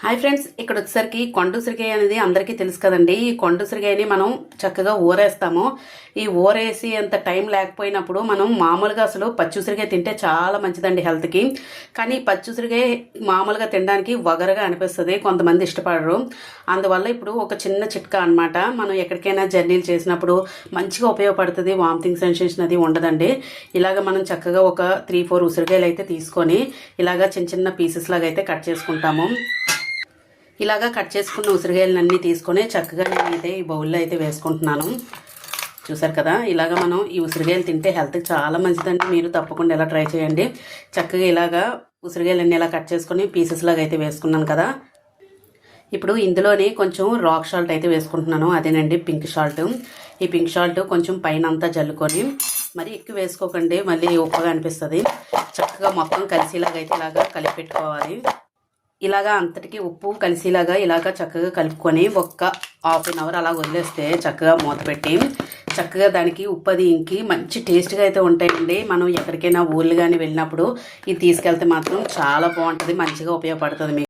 Hi friends, ఇక్కడ వచ్చేసరికి కొండ ఉసిరికాయ అనేది అందరికీ తెలుసు కదండి. ఈ కొండ ఉసిరికాయని మనం చక్కగా ఊరేస్తాము. ఈ ఊరేసి అంత టైం లేకపోయినప్పుడు మనం మామూలుగా అసలు పచ్చి ఉసిరికాయ తింటే చాలా మంచిదండి హెల్త్కి. కానీ పచ్చి ఉసిరికాయ మామూలుగా తినడానికి వగరగా అనిపిస్తుంది, కొంతమంది ఇష్టపడరు. అందువల్ల ఇప్పుడు ఒక చిన్న చిట్కా అనమాట. మనం ఎక్కడికైనా జర్నీలు చేసినప్పుడు మంచిగా ఉపయోగపడుతుంది. వామిటింగ్ సెన్సేషన్ అది ఉండదండి. ఇలాగ మనం చక్కగా ఒక 3-4 ఉసిరికాయలు అయితే తీసుకొని ఇలాగ చిన్న చిన్న పీసెస్ లాగా అయితే కట్ చేసుకుంటాము. ఇలాగా కట్ చేసుకున్న ఉసిరికాయలన్నీ తీసుకొని చక్కగా నేనైతే ఈ బౌల్లో అయితే వేసుకుంటున్నాను. చూసారు కదా, ఇలాగ మనం ఈ ఉసిరికాయలు తింటే హెల్త్కి చాలా మంచిదండి. మీరు తప్పకుండా ఇలా ట్రై చేయండి. చక్కగా ఇలాగా ఉసిరికాయలన్నీ ఇలా కట్ చేసుకొని పీసెస్ లాగా అయితే వేసుకున్నాను కదా. ఇప్పుడు ఇందులోనే కొంచెం రాక్ సాల్ట్ అయితే వేసుకుంటున్నాను. అదేనండి పింక్ సాల్ట్. ఈ పింక్ సాల్ట్ కొంచెం పైన అంతా జల్లుకొని, మరి ఎక్కువ వేసుకోకండి, మళ్ళీ ఉప్పగా అనిపిస్తుంది. చక్కగా మొత్తం కలిసేలాగా అయితే ఇలాగా కలిపి పెట్టుకోవాలి. ఇలాగా అంతటికి ఉప్పు కలిసేలాగా ఇలాగా చక్కగా కలుపుకొని ఒక్క ½ అన్ అవర్ అలా వదిలేస్తే చక్కగా మూత పెట్టి చక్కగా దానికి ఉప్పు అది ఇంకి మంచి టేస్ట్గా అయితే ఉంటాయండి. మనం ఎక్కడికైనా ఊళ్ళు కానీ వెళ్ళినప్పుడు ఇది తీసుకెళ్తే మాత్రం చాలా బాగుంటుంది, మంచిగా ఉపయోగపడుతుంది మీకు.